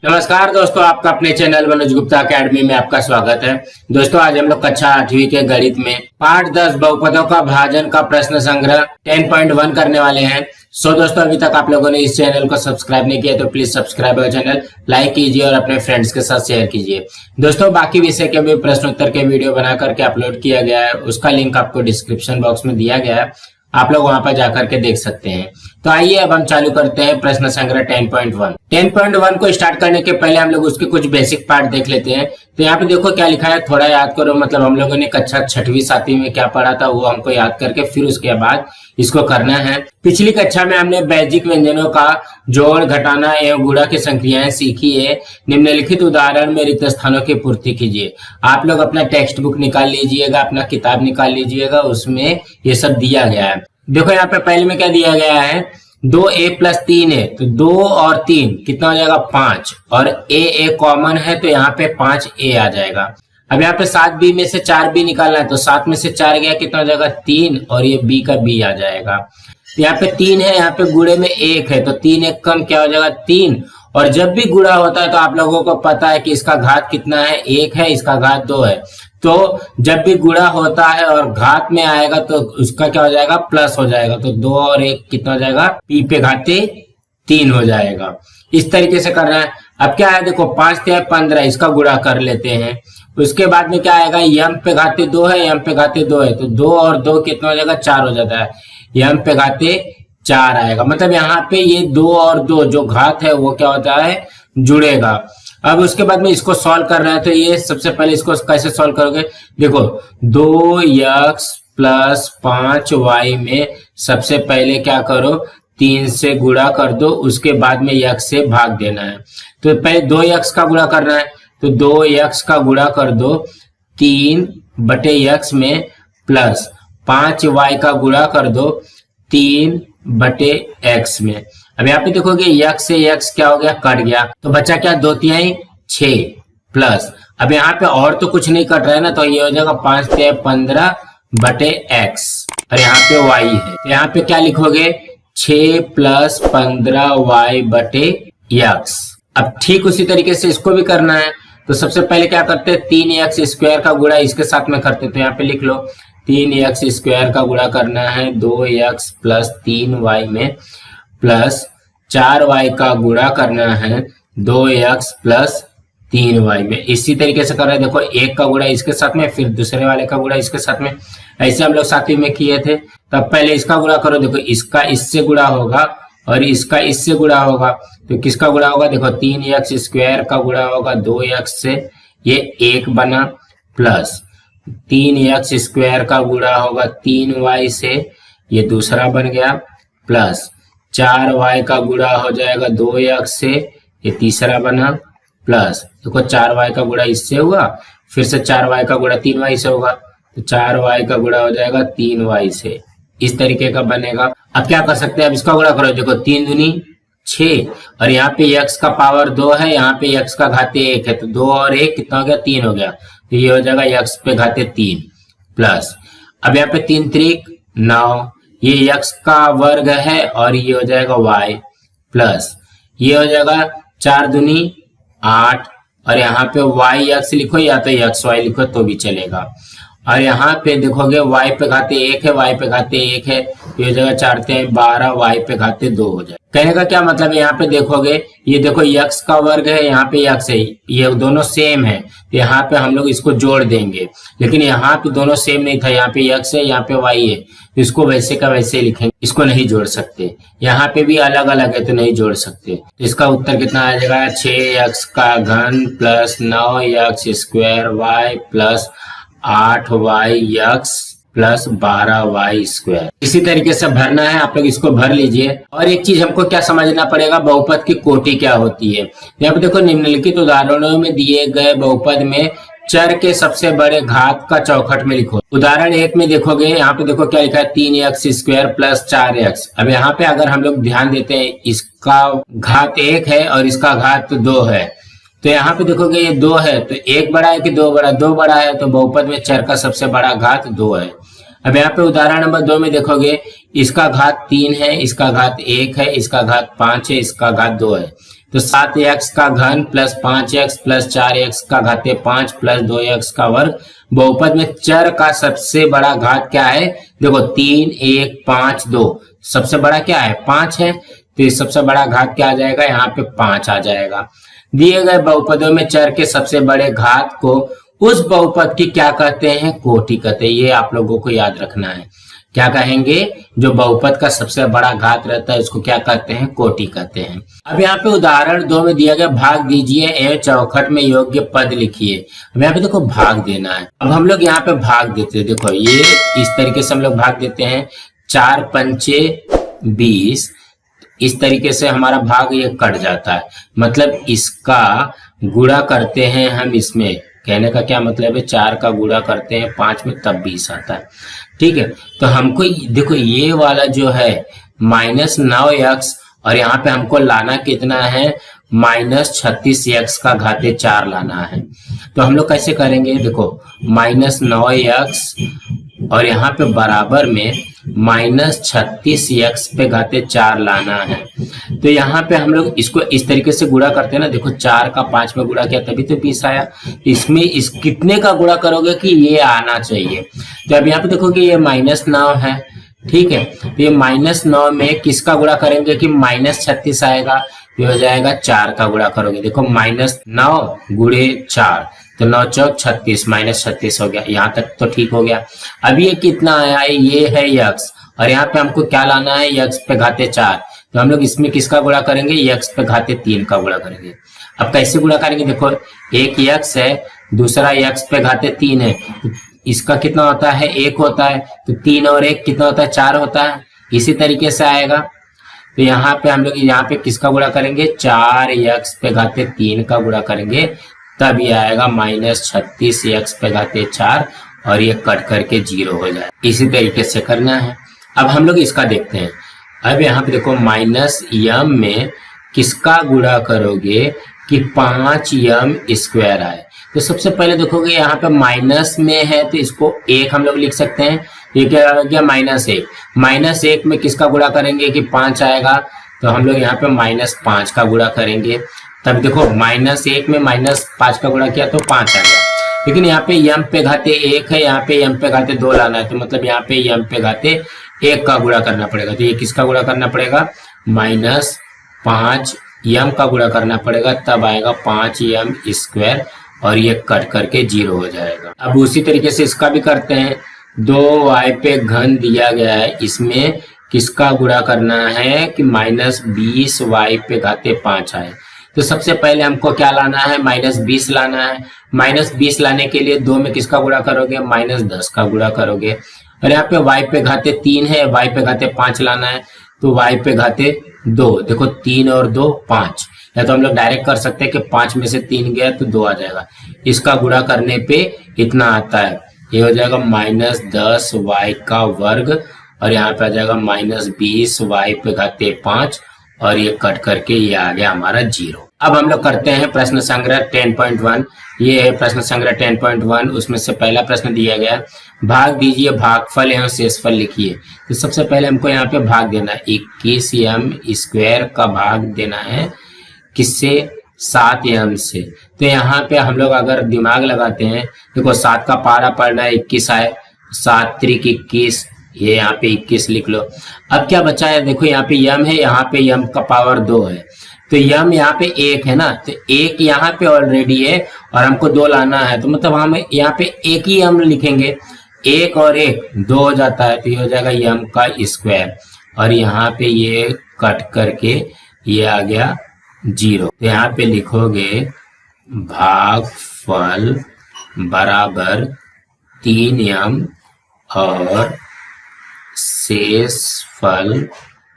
नमस्कार दोस्तों, आपका अपने चैनल मनोज गुप्ता अकेडमी में आपका स्वागत है। दोस्तों आज हम लोग कक्षा 8वीं के गणित में पाठ 10 बहुपदों का भाजन का प्रश्न संग्रह 10.1 करने वाले हैं। दोस्तों अभी तक आप लोगों ने इस चैनल को सब्सक्राइब नहीं किया तो please subscribe our channel, like कीजिए और अपने फ्रेंड्स के साथ शेयर कीजिए। दोस्तों बाकी विषय के भी प्रश्न उत्तर के वीडियो बना करके अपलोड किया गया है, उसका लिंक आपको डिस्क्रिप्शन बॉक्स में दिया गया है, आप लोग वहां पर जाकर के देख सकते हैं। तो आइए अब हम चालू करते हैं प्रश्न संग्रह 10.1। 10.1 को स्टार्ट करने के पहले हम लोग उसके कुछ बेसिक पार्ट देख लेते हैं। तो यहाँ पे देखो क्या लिखा है, थोड़ा याद करो। मतलब हम लोगों ने कक्षा 6वीं 7वीं में क्या पढ़ा था वो हमको याद करके फिर उसके बाद इसको करना है। पिछली कक्षा में हमने वैदिक व्यंजनों का जोड़, घटाना एवं गुणा की संक्रियाएं सीखी है। निम्नलिखित उदाहरण में रिक्त स्थानों की पूर्ति कीजिए। आप लोग अपना टेक्स्ट बुक निकाल लीजिएगा, अपना किताब निकाल लीजिएगा, उसमें ये सब दिया गया है। देखो यहाँ पे पहले में क्या दिया गया है, 2a + 3 है तो 2 और 3 कितना हो जाएगा 5, और a कॉमन है तो यहाँ पे 5a आ जाएगा। अब यहाँ पे 7b में से 4b निकालना है तो 7 में से 4 गया कितना हो जाएगा 3, और ये b का b आ जाएगा। तो यहाँ पे 3 है, यहाँ पे गुणे में 1 है तो 3 1 कम क्या हो जाएगा 3। और जब भी गुणा होता है तो आप लोगों को पता है कि इसका घात कितना है, 1 है, इसका घात 2 है। तो जब भी गुणा होता है और घात में आएगा तो उसका क्या हो जाएगा प्लस हो जाएगा। तो 2 और 1 कितना हो जाएगा, p पे घाते 3 हो जाएगा। इस तरीके से करना है। अब क्या है, देखो 5 × 15, इसका गुणा कर लेते हैं। उसके बाद में क्या आएगा, m पे घाते 2 है, m पे घाते 2 है तो 2 और 2 कितना हो जाएगा 4 हो जाता है, m पे घाते 4 आएगा। मतलब यहाँ पे ये 2 और 2 जो घात है वो क्या होता है जुड़ेगा। अब उसके बाद में इसको सॉल्व कर रहे हैं तो ये सबसे पहले इसको कैसे सॉल्व करोगे, देखो 2x + 5y में सबसे पहले क्या करो 3 से गुणा कर दो, उसके बाद में x से भाग देना है। तो पहले 2x का गुणा करना है तो 2x का गुणा कर दो 3/x में, प्लस 5y का गुणा कर दो 3/x में। अब यहाँ पे देखोगे x से x क्या हो गया, कट गया तो बचा क्या 2 × 6 प्लस, अब यहाँ पे और तो कुछ नहीं कट रहा है ना, तो ये हो जाएगा 5 × 15/x, और यहाँ पे y है तो यहाँ पे क्या लिखोगे 6 + 15y/x। अब ठीक उसी तरीके से इसको भी करना है। तो सबसे पहले क्या करते हैं 3x² का गुणा इसके साथ में करते हैं। तो यहाँ पे लिख लो 3x² का गुणा करना है 2x + 3y में, प्लस 4y का गुणा करना है 2x + 3y में। इसी तरीके से कर रहे हैं, देखो एक का गुणा इसके साथ में, फिर दूसरे वाले का गुणा इसके साथ में। ऐसे हम लोग 7वीं में किए थे। तब पहले इसका गुणा करो, देखो इसका इससे गुणा होगा और इसका इससे गुणा होगा। तो किसका गुणा होगा, देखो 3x² का गुणा होगा 2x से, ये 1 बना, प्लस 3x² का गुणा होगा 3y से, ये दूसरा बन गया, प्लस 4y का गुणा हो जाएगा 2x से, ये तीसरा बना, प्लस देखो 4y का गुणा इससे हुआ, फिर से 4y का गुणा 3y से होगा तो 4y का गुणा हो जाएगा 3y से। इस तरीके का बनेगा। अब क्या कर सकते हैं, अब इसका गुणा करो, देखो 3 दूनी 6, और यहाँ पे x का पावर 2 है, यहाँ पे x का घाते 1 है तो 2 और 1 कितना हो गया 3 हो गया। तो ये हो जाएगा x पे घाते 3, प्लस अब यहाँ पे 3 × 3 = 9, ये x का वर्ग है और ये हो जाएगा y, प्लस ये हो जाएगा 4 दूनी 8, और यहाँ पे yx लिखो या तो xy लिखो तो भी चलेगा। और यहाँ पे देखोगे y पे घाते 1 है, y पे घाते 1 है, ये हो जाएगा 4 × 12, y पे घाते 2 हो जाए। कहने का क्या मतलब है, यहाँ पे देखोगे ये देखो x का वर्ग है, यहाँ पे x है, ये दोनों सेम है तो यहाँ पे हम लोग इसको जोड़ देंगे। लेकिन यहाँ पे दोनों सेम नहीं था, यहाँ पे x है, यहाँ पे y है, तो इसको वैसे का वैसे लिखेंगे, इसको नहीं जोड़ सकते। यहाँ पे भी अलग अलग है तो नहीं जोड़ सकते। तो इसका उत्तर कितना आ जाएगा 6x का घन plus 9x² y plus 8yx plus 12y²। इसी तरीके से भरना है, आप लोग इसको भर लीजिए। और एक चीज हमको क्या समझना पड़ेगा, बहुपद की कोटि क्या होती है। यहाँ पे देखो निम्नलिखित उदाहरणों में दिए गए बहुपद में चर के सबसे बड़े घात का चौखट में लिखो। उदाहरण 1 में देखोगे, यहाँ पे देखो क्या लिखा है 3x² + 4x। अब यहाँ पे अगर हम लोग ध्यान देते हैं, इसका घात 1 है और इसका घात 2 है, तो यहाँ पे देखोगे ये 2 है तो 1 बड़ा है कि 2 बड़ा, 2 बड़ा है तो बहुपद में चर का सबसे बड़ा घात 2 है। अब यहाँ पे उदाहरण नंबर 2 में देखोगे इसका घात 3 है, इसका घात 1 है, इसका घात 5 है, इसका घात 2 है। तो 7x का घन प्लस 5x प्लस 4x का घाते 5 प्लस 2x का वर्ग। बहुपद में चर का सबसे बड़ा घात क्या है? देखो 3, 1, 5, 2, सबसे बड़ा क्या है? 5 है, तो इस सबसे बड़ा घात क्या आ जाएगा? यहाँ पे 5 आ जाएगा। दिए गए बहुपदों में चर के सबसे बड़े घात को उस बहुपद की क्या कहते हैं? कोटि कहते हैं। ये आप लोगों को याद रखना है। क्या कहेंगे? जो बहुपद का सबसे बड़ा घात रहता है उसको क्या कहते हैं? कोटि कहते हैं। अब यहाँ पे उदाहरण 2 में दिया गया भाग दीजिए एवं चौखट में योग्य पद लिखिए। अब यहाँ पे देखो भाग देना है। अब हम लोग यहाँ पे भाग देते हैं। देखो ये इस तरीके से हम लोग भाग देते हैं। 4 पंचे 20, इस तरीके से हमारा भाग ये कट जाता है। मतलब इसका गुणा करते हैं हम इसमें। कहने का क्या मतलब है? 4 का गुणा करते हैं 5 में तब 20 आता है। ठीक है, तो हमको देखो ये वाला जो है -9x और यहाँ पे हमको लाना कितना है? -36x का घाते 4 लाना है। तो हम लोग कैसे करेंगे? देखो -9x और यहाँ पे बराबर में -36x पे घाते 4 लाना है। तो यहाँ पे हम लोग इसको इस तरीके से गुणा करते हैं ना। देखो 4 का 5 में गुणा किया तभी तो 20 आया। इसमें इस कितने का गुणा करोगे कि ये आना चाहिए? तो अब यहाँ पे देखो कि ये -9 है। ठीक है, तो ये -9 में किसका गुणा करेंगे कि -36 आएगा? ये हो जाएगा 4 का गुणा करोगे। देखो -9 गुणे 4 तो 9 चौक 36, -36 हो गया। यहाँ तक तो ठीक हो गया। अब ये कितना आया है? ये है x और यहाँ पे हमको क्या लाना है? x पे घाते 4। तो हम लोग इसमें किसका गुणा करेंगे? x पे घाते 3 का गुणा करेंगे। अब कैसे गुणा करेंगे? देखो एक x है, दूसरा x पे घाते 3 है। इसका कितना होता है? 1 होता है। तो 3 और 1 कितना होता है? 4 होता है। इसी तरीके से आएगा। तो यहाँ पे हम लोग यहाँ पे किसका गुणा करेंगे? 4x पे घाते 3 का गुणा करेंगे, तब ये आएगा -36x पे घाते 4 और ये कट करके 0 हो जाए। इसी तरीके से करना है। अब हम लोग इसका देखते हैं। अब यहाँ पे देखो -m में किसका गुणा करोगे कि 5m² आए। तो सबसे पहले देखोगे यहाँ पे माइनस में है तो इसको 1 हम लोग लिख सकते हैं। ये क्या आ गया? -1। -1 में किसका गुणा करेंगे कि 5 आएगा? तो हम लोग यहाँ पे -5 का गुणा करेंगे। तब देखो -1 में -5 का गुणा किया तो 5 आ गया। लेकिन यहाँ पे m पे घाते 1 है, यहाँ पे m पे घाते 2 लाना है। तो मतलब यहाँ पे m पे घाते 1 का गुणा करना पड़ेगा। तो ये किसका गुणा करना पड़ेगा? -5m का गुणा करना पड़ेगा, तब आएगा 5m² और ये कट करके 0 हो जाएगा। अब उसी तरीके से इसका भी करते हैं। 2y पे घन दिया गया है, इसमें किसका गुणा करना है कि -20y पे घाते 5 आए। तो सबसे पहले हमको क्या लाना है? -20 लाना है। -20 लाने के लिए 2 में किसका गुणा करोगे? -10 का गुणा करोगे। और यहाँ पे y पे घाते 3 है, y पे घाते 5 लाना है। तो y पे घाते 2, देखो 3 और 2 5। या तो हम लोग डायरेक्ट कर सकते हैं कि 5 में से 3 गया तो 2 आ जाएगा। इसका गुणा करने पे इतना आता है। ये हो जाएगा -10y का वर्ग और यहाँ पे आ जाएगा -20y पे घाते 5 और ये कट करके ये आ गया हमारा 0। अब हम लोग करते हैं प्रश्न संग्रह 10.1। ये है प्रश्न संग्रह 10.1। उसमें से पहला प्रश्न दिया गया, भाग दीजिए भागफल एवं शेषफल लिखिए। तो सबसे पहले हमको यहाँ पे भाग देना है। 21m² का भाग देना है किससे? 7m से। तो यहाँ पे हम लोग अगर दिमाग लगाते हैं, देखो 7 का पारा पड़ना है 21 आए, 7 त्रिक 21, ये यहाँ पे 21 लिख लो। अब क्या बचा है? देखो यहाँ पे m है, यहाँ पे m का पावर 2 है। तो m यहाँ पे 1 है ना, तो 1 यहाँ पे ऑलरेडी है और हमको 2 लाना है। तो मतलब हम यहाँ पे 1 ही m लिखेंगे। 1 और 1 2 हो जाता है, तो ये हो जाएगा m का स्क्वायर और यहाँ पे ये कट करके ये आ गया 0। तो यहाँ पे लिखोगे भागफल बराबर 3m और शेषफल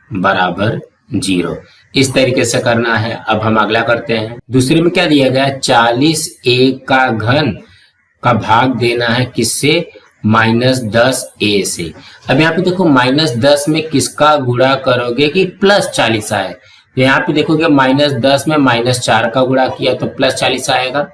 बराबर 0। इस तरीके से करना है। अब हम अगला करते हैं। दूसरे में क्या दिया गया? 40a का घन का भाग देना है किससे? -10a से। अब यहाँ पे देखो -10 में किसका गुणा करोगे कि +40 आए। तो यहाँ पे देखोगे -10 में -4 का गुणा किया तो +40 आएगा।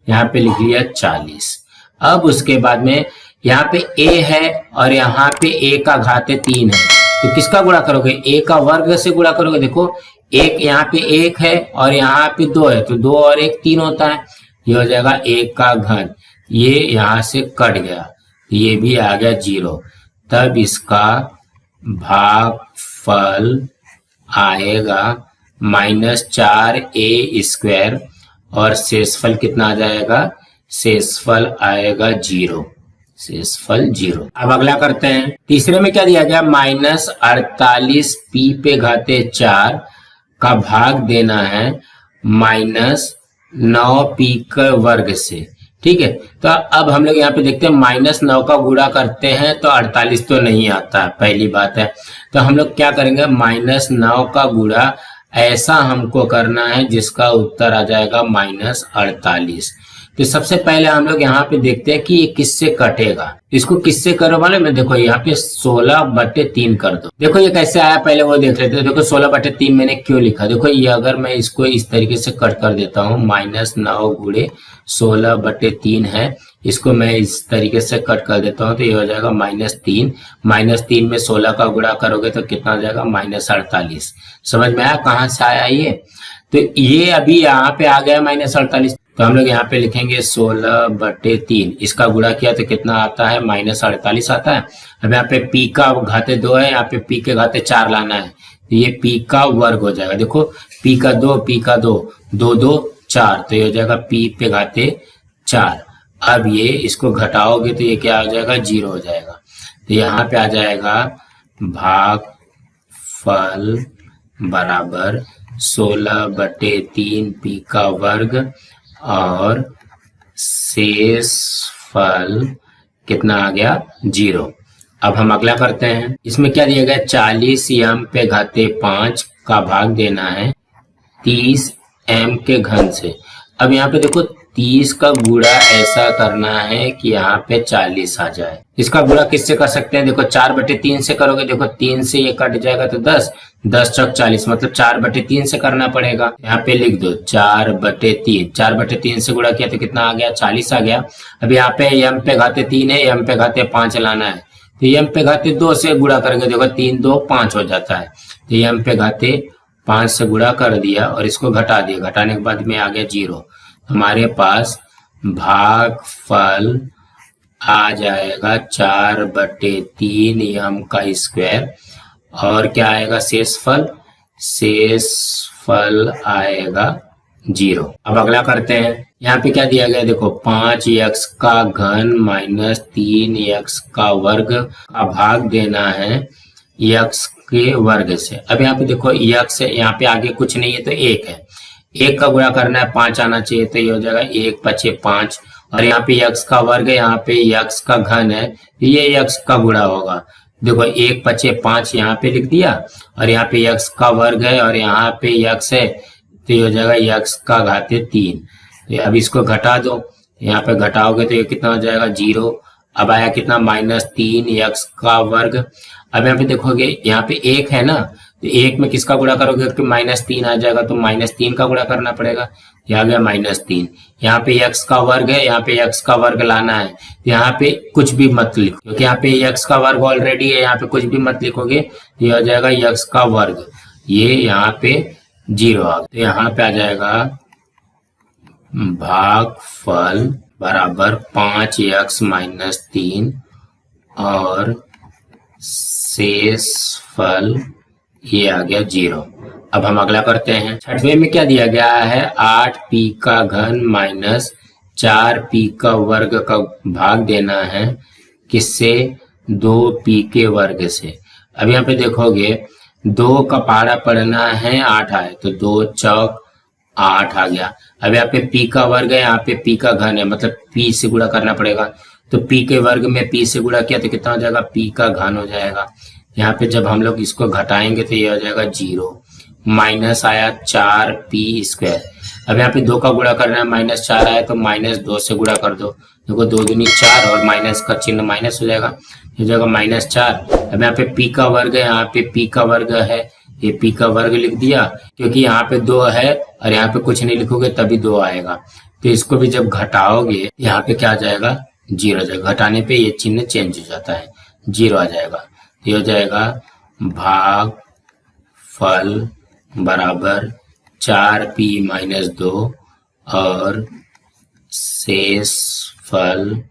यहाँ पे लिख लिया 40। अब उसके बाद में यहाँ पे a है और यहाँ पे a का घाते 3 है। तो किसका गुणा करोगे? a का वर्ग से गुणा करोगे। देखो एक यहाँ पे एक है और यहाँ पे दो है, तो 2 और 1 3 होता है। ये हो जाएगा 1 का घन, ये यहाँ से कट गया, ये भी आ गया 0। तब इसका भागफल आएगा -4a² और शेषफल कितना आ जाएगा? शेषफल आएगा 0। शेषफल 0। अब अगला करते हैं। तीसरे में क्या दिया गया? -48p⁴ का भाग देना है -9p² से। ठीक है, तो अब हम लोग यहाँ पे देखते हैं -9 का गुणा करते हैं तो 48 तो नहीं आता है, पहली बात है। तो हम लोग क्या करेंगे? -9 का गुणा ऐसा हमको करना है जिसका उत्तर आ जाएगा -48। तो सबसे पहले हम लोग यहाँ पे देखते हैं कि ये किससे कटेगा। इसको किससे करो वाले में, देखो यहाँ पे 16/3 कर दो। देखो ये कैसे आया पहले वो देख लेते हैं। देखो 16/3 मैंने क्यों लिखा, देखो ये अगर मैं इसको इस तरीके से कट कर देता हूँ, -9 गुणे 16/3 है, इसको मैं इस तरीके से कट कर देता हूँ तो ये हो जाएगा -3। -3 में 16 का गुणा करोगे तो कितना आ जाएगा? -48। समझ में आया कहाँ से आया ये? तो ये अभी यहाँ पे आ गया -48, तो हम लोग यहाँ पे लिखेंगे 16/3, इसका गुणा किया तो कितना आता है? -48 आता है। अब यहाँ पे p का घाते 2 है, यहाँ पे p के घाते 4 लाना है, तो ये p का वर्ग हो जाएगा। देखो p का 2, p का 2, 2 2 4, तो ये हो जाएगा p पे घाते 4। अब ये इसको घटाओगे तो ये क्या हो जाएगा? 0 हो जाएगा। तो यहाँ पे आ जाएगा भागफल बराबर 16/3 p का वर्ग और शेषफल कितना आ गया? 0। अब हम अगला करते हैं। इसमें क्या दिया गया? 40m⁵ का भाग देना है 30m के घन से। अब यहाँ पे देखो 30 का गुणा ऐसा करना है कि यहाँ पे 40 आ जाए। इसका गुणा किससे कर सकते हैं? देखो 4/3 से करोगे, देखो 3 से ये कट जाएगा तो 10, 10 चौक 40, मतलब 4/3 से करना पड़ेगा। यहाँ पे लिख दो 4/3, 4/3 से गुणा किया तो कितना आ गया? 40 आ गया। अब यहाँ पे m पे घाते 3 है, m पे घाते 5 लाना है, तो m पे घाते 2 से गुणा करेंगे, देखो 3 2 5 हो जाता है, तो m पे घाते 5 से गुणा कर दिया और इसको घटा दिया, घटाने के बाद में आ गया 0। हमारे पास भागफल आ जाएगा 4/3 m का स्क्वायर और क्या आएगा? शेषफल, शेषफल आएगा 0। अब अगला करते हैं। यहाँ पे क्या दिया गया? देखो 5x का घन -3x का वर्ग का भाग देना है x के वर्ग से। अब यहाँ पे देखो x है, यहाँ पे आगे कुछ नहीं है तो 1 है, 1 का गुणा करना है 5 आना चाहिए, तो ये हो जाएगा 1 5 5, और यहाँ पे x का वर्ग है, यहाँ पे x का घन है, ये x का गुणा होगा। देखो 1 5 5 यहाँ पे लिख दिया और यहाँ पे x का वर्ग है और यहाँ पे x है, तो ये हो जाएगा x का घाते 3। तो अब इसको घटा दो, यहाँ पे घटाओगे तो ये कितना हो जाएगा? 0। अब आया कितना? -3x का वर्ग। अब यहाँ पे देखोगे यहाँ पे 1 है ना, तो 1 में किसका गुणा करोगे कि -3 आ जाएगा, तो -3 का गुणा करना पड़ेगा, ये आ गया -3। यहाँ पे x का वर्ग है, यहाँ पे x का वर्ग लाना है, यहाँ पे कुछ भी मत लिखो क्योंकि यहाँ पे x का वर्ग ऑलरेडी है, यहाँ पे कुछ भी मत लिखोगे, ये हो जाएगा x का वर्ग, ये यहाँ पे 0 आ गया। तो यहाँ पे आ जाएगा भागफल बराबर 5x - 3 और शेषफल ये आ गया 0। अब हम अगला करते हैं। छठवें में क्या दिया गया है? 8p का घन -4p का वर्ग का भाग देना है किससे? 2p के वर्ग से। अब यहाँ पे देखोगे 2 का पहाड़ा पढ़ना है 8 आए, तो 2 चौक 8 आ गया। अब यहाँ पे p का वर्ग है, यहाँ पे p का घन है, मतलब p से गुणा करना पड़ेगा, तो p के वर्ग में p से गुणा किया तो कितना हो जाएगा? p का घन हो जाएगा। यहाँ पे जब हम लोग इसको घटाएंगे तो ये हो जाएगा 0, माइनस आया 4p²। अब यहाँ पे 2 का गुणा करना है, -4 आया तो -2 से गुणा कर दो, देखो 2 दूनी 4 और माइनस का चिन्ह माइनस हो जाएगा, हो जाएगा -4। अब यहाँ पे p का वर्ग है, यहाँ पे p का वर्ग है, ये p का वर्ग लिख दिया क्योंकि यहाँ पे 2 है और यहाँ पे कुछ नहीं लिखोगे तभी 2 आएगा। तो इसको भी जब घटाओगे यहाँ पे क्या आ जाएगा? 0 आ जाएगा। घटाने पे ये चिन्ह चेंज हो जाता है, 0 आ जाएगा। ये हो जाएगा भागफल बराबर 4p माइनस 2 और शेष फल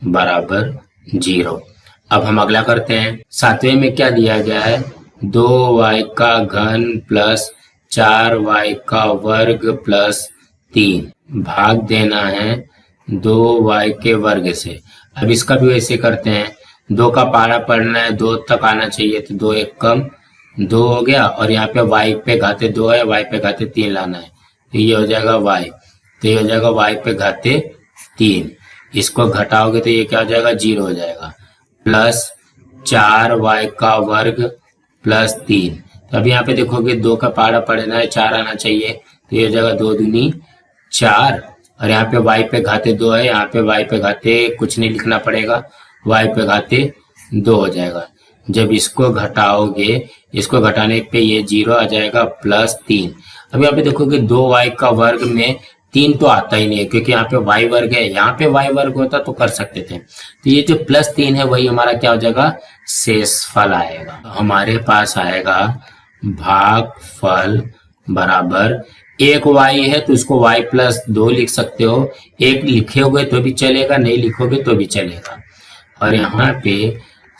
बराबर 0। अब हम अगला करते हैं। सातवें में क्या दिया गया है, 2y का घन प्लस 4y का वर्ग प्लस 3 भाग देना है 2y के वर्ग से। अब इसका भी वैसे करते हैं, 2 का पारा पढ़ना है, 2 तक आना चाहिए, तो 2 एक कम 2 हो गया, और यहाँ पे y पे घाते 2 है, y पे घाते 3 लाना है, तो ये हो जाएगा y, तो ये हो जाएगा y पे घाते 3। इसको घटाओगे तो ये क्या हो जाएगा, 0 हो जाएगा, प्लस 4y का वर्ग प्लस 3। तो अब यहाँ पे देखोगे 2 का पारा पढ़ना है, 4 आना चाहिए, तो ये हो जाएगा 2 दूनी 4, और यहाँ पे y पे घाते 2 है, यहाँ पे y पे घाते कुछ नहीं लिखना पड़ेगा, y पे घाते 2 हो जाएगा। जब इसको घटाओगे, इसको घटाने पे ये 0 आ जाएगा, प्लस 3। अब यहाँ पे देखोगे 2y का वर्ग में 3 तो आता ही नहीं है, क्योंकि यहाँ पे y वर्ग है, यहाँ पे y वर्ग होता तो कर सकते थे। तो ये जो प्लस 3 है वही हमारा क्या हो जाएगा, शेषफल आएगा। हमारे पास आएगा भागफल बराबर, एक y है तो उसको y प्लस 2 लिख सकते हो, एक लिखोगे तो भी चलेगा, नहीं लिखोगे तो भी चलेगा, और यहाँ पे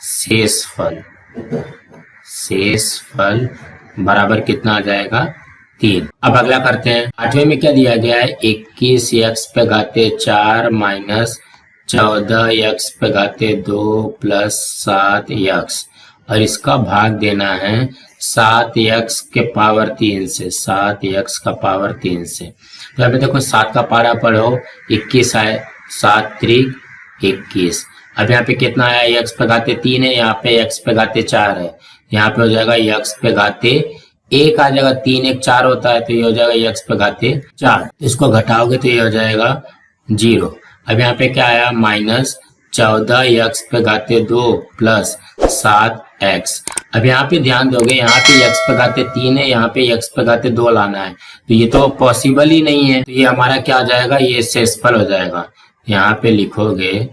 शेषफल बराबर कितना आ जाएगा, 3। अब अगला करते हैं। आठवें में क्या दिया गया है, 21x पे घाते 4 माइनस 14x पे घाते 2 प्लस 7x, और इसका भाग देना है 7x के पावर 3 से, 7x का पावर 3 से। तो यहाँ पे देखो 7 का पारा पढ़ो, 21 आए, 7 त्रिक 21। अब यहाँ पे कितना आया, x पे घाते 3 है, यहाँ पे x पे घाते 4 है, यहाँ पे हो जाएगा x पे घाते 1 आ जाएगा, 3 1 4 होता है, तो ये हो जाएगा x पे घाते 4। इसको घटाओगे तो ये हो जाएगा 0। अब यहाँ पे क्या आया, माइनस 14x पे घाते 2 प्लस 7x। अब यहाँ पे ध्यान दोगे, यहाँ पे x पे घाते 3 है, यहाँ पे x पे घाते 2 लाना है, तो ये तो पॉसिबल ही नहीं है, तो ये हमारा क्या आ जाएगा, ये शेषफल हो जाएगा। यहाँ पे लिखोगे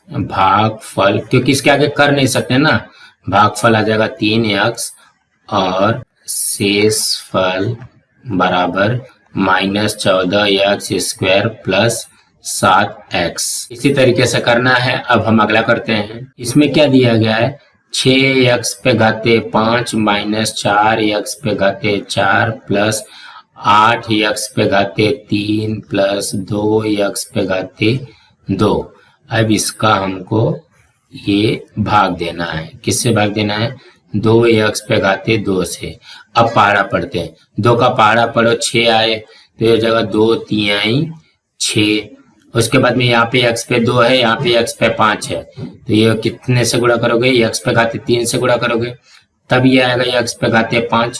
भागफल, क्योंकि इसके आगे कर नहीं सकते ना, भागफल आ जाएगा 3x और शेषफल बराबर minus 14x square plus 7x। इसी तरीके से करना है। अब हम अगला करते हैं। इसमें क्या दिया गया है, 6x पे घाते 5 माइनस 4x पे घाते 4 प्लस 8x पे घाते 3 प्लस 2x पे घाते 2। अब इसका हमको ये भाग देना है, किससे भाग देना है, 2x पे घाते 2 से। अब पारा पढ़ते हैं, 2 का पारा पढ़ो, 6 आए, तो ये जगह 2 3 6। उसके बाद में यहाँ पे x पे 2 है, यहाँ पे x पे 5 है, तो ये कितने से गुणा करोगे, x पे घाते 3 से गुणा करोगे, तब ये आएगा x पे घाते 5।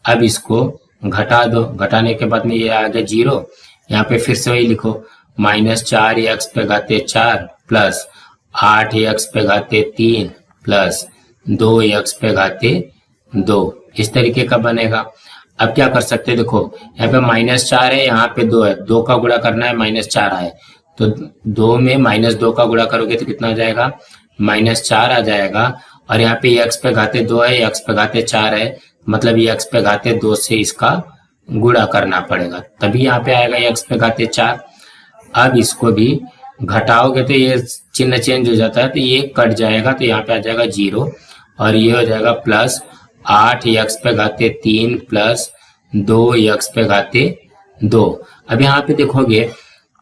अब इसको घटा दो, घटाने के बाद में ये आएगा 0। यहाँ पे फिर से वही लिखो, माइनस 4x पे घाते 4 प्लस 8x पे घाते 3 प्लस 2x पे घाते 2। इस तरीके का बनेगा। अब क्या कर सकते हैं, देखो यहाँ पे माइनस 4 है, यहाँ पे 2 है, 2 का गुणा करना है, माइनस 4 आए, तो 2 में माइनस 2 का गुणा करोगे तो कितना आ जाएगा, माइनस 4 आ जाएगा। और यहाँ पे x पे घाते 2 है, x पे घाते 4 है, मतलब ये x पे घाते 2 से इसका गुणा करना पड़ेगा, तभी यहाँ पे आएगा x पे घाते 4। अब इसको भी घटाओगे तो ये चिन्ह चेंज हो जाता है, तो ये कट जाएगा, तो यहाँ पे आ जाएगा 0, और ये हो जाएगा प्लस 8x पे घाते 3 प्लस 2x पे घाते 2। अब यहाँ पे देखोगे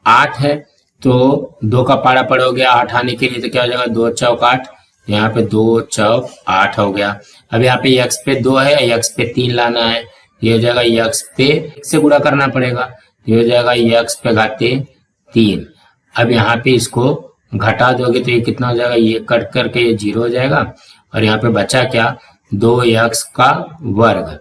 8 है, तो 2 का पारा पढ़ोगे 8 आने के लिए, तो क्या हो जाएगा, 2 चौक 8, यहाँ पे 2 चौक 8 हो गया। अब यहाँ पे x पे 2 है, x पे 3 लाना है, ये हो जाएगा x पे से गुणा करना पड़ेगा, ये हो जाएगा x पे घाते 3। अब यहाँ पे इसको घटा दोगे तो ये कितना हो जाएगा, ये कट करके ये 0 हो जाएगा, और यहाँ पे बचा क्या, 2x का वर्ग।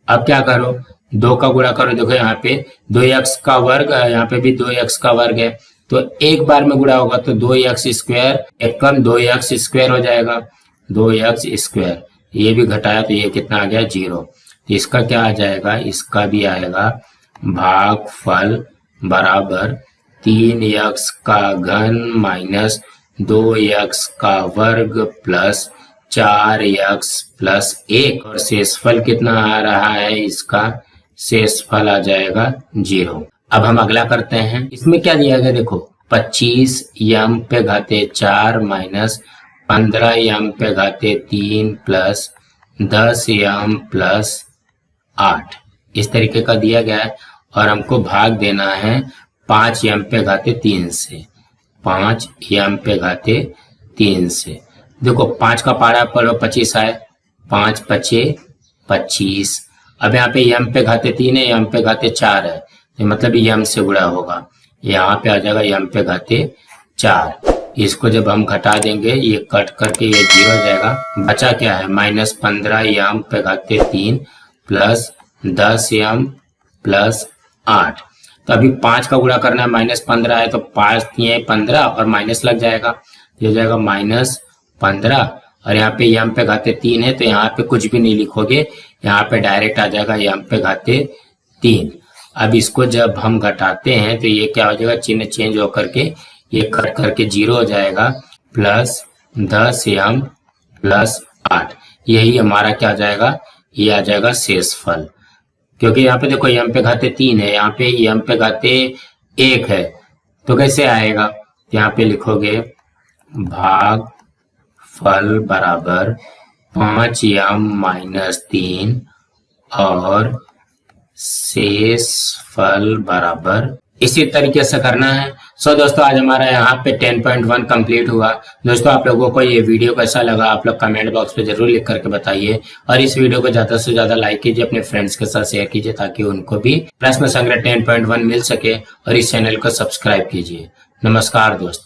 अब क्या करो, 2 का गुणा करो, देखो यहाँ पे 2x का वर्ग है, यहाँ पे भी 2x का वर्ग है, तो एक बार में गुणा होगा तो 2x स्क्वायर, एक कम 2x स्क्वायर हो जाएगा, 2x स्क्वायर। ये भी घटाया तो ये कितना आ गया, 0। तो इसका क्या आ जाएगा, इसका भी आएगा भागफल बराबर 3x का घन माइनस 2x का वर्ग प्लस 4x प्लस 1 और शेषफल कितना आ रहा है, इसका शेषफल आ जाएगा 0। अब हम अगला करते हैं। इसमें क्या दिया गया देखो, 25m पे घाते 4 माइनस 15m पे घाते 3 प्लस 10m प्लस 8 इस तरीके का दिया गया है। और हमको भाग देना है 5m पे घाते 3 से, 5m पे घाते 3 से। देखो 5 का पारा पढ़ो 25 आए, 5 पचे 25। अब यहाँ पे m पे घाते 3 है, m पे घाते 4 है, तो मतलब m से गुणा होगा, यहाँ पे आ जाएगा m पे घाते 4। इसको जब हम घटा देंगे ये कट करके ये 0 हो जाएगा। बचा क्या है, माइनस 15m पे घाते 3 प्लस 10m प्लस 8। तो अभी 5 का गुणा करना है, माइनस 15 है तो 5 3 15 और माइनस लग जाएगा, ये हो जाएगा माइनस 15। और यहाँ पे m पे घाते 3 है तो यहाँ पे कुछ भी नहीं लिखोगे, यहाँ पे डायरेक्ट आ जाएगा m पे घाते 3। अब इसको जब हम घटाते हैं तो ये क्या हो जाएगा, चिन्ह चेंज होकर के ये कट करके 0 हो जाएगा, प्लस 10m प्लस 8। यही हमारा क्या आ जाएगा, ये आ जाएगा शेषफल। क्योंकि यहाँ पे देखो m पे घाते 3 है, यहाँ पे m पे घाते 1 है, तो कैसे आएगा, यहाँ पे लिखोगे भाग फल बराबर 5m माइनस 3 और शेष फल बराबर, इसी तरीके से करना है। सो दोस्तों आज हमारा यहाँ पे 10.1 कंप्लीट हुआ। दोस्तों आप लोगों को ये वीडियो कैसा लगा आप लोग कमेंट बॉक्स पे जरूर लिख करके बताइए, और इस वीडियो को ज्यादा से ज्यादा लाइक कीजिए, अपने फ्रेंड्स के साथ शेयर कीजिए ताकि उनको भी प्रश्न संग्रह 10.1 मिल सके, और इस चैनल को सब्सक्राइब कीजिए। नमस्कार दोस्तों।